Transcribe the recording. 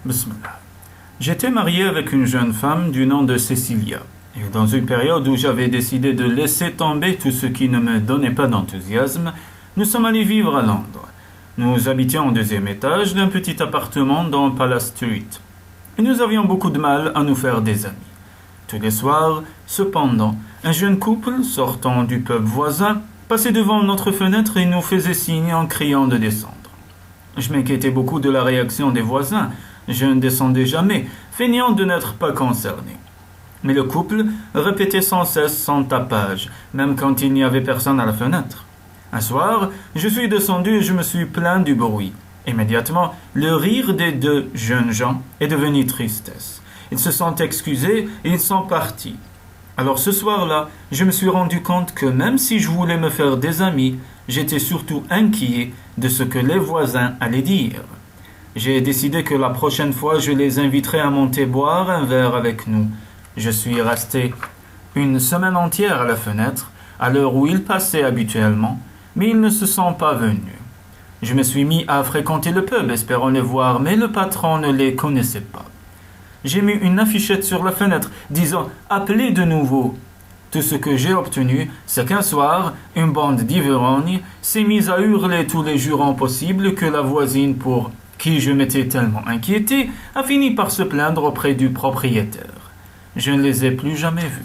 Bismillah. J'étais marié avec une jeune femme du nom de Cecilia. Et dans une période où j'avais décidé de laisser tomber tout ce qui ne me donnait pas d'enthousiasme, nous sommes allés vivre à Londres. Nous habitions au deuxième étage d'un petit appartement dans Palace Street. Et nous avions beaucoup de mal à nous faire des amis. Tous les soirs, cependant, un jeune couple sortant du pub voisin passait devant notre fenêtre et nous faisait signe en criant de descendre. Je m'inquiétais beaucoup de la réaction des voisins. Je ne descendais jamais, feignant de n'être pas concerné. Mais le couple répétait sans cesse son tapage, même quand il n'y avait personne à la fenêtre. Un soir, je suis descendu et je me suis plaint du bruit. Immédiatement, le rire des deux jeunes gens est devenu tristesse. Ils se sont excusés et ils sont partis. Alors ce soir-là, je me suis rendu compte que même si je voulais me faire des amis, j'étais surtout inquiet de ce que les voisins allaient dire. J'ai décidé que la prochaine fois, je les inviterai à monter boire un verre avec nous. Je suis resté une semaine entière à la fenêtre, à l'heure où ils passaient habituellement, mais ils ne se sont pas venus. Je me suis mis à fréquenter le pub, espérant les voir, mais le patron ne les connaissait pas. J'ai mis une affichette sur la fenêtre, disant « Appelez de nouveau ». Tout ce que j'ai obtenu, c'est qu'un soir, une bande d'ivrognes s'est mise à hurler tous les jurons possibles que la voisine, pour qui je m'étais tellement inquiété, a fini par se plaindre auprès du propriétaire. Je ne les ai plus jamais vus.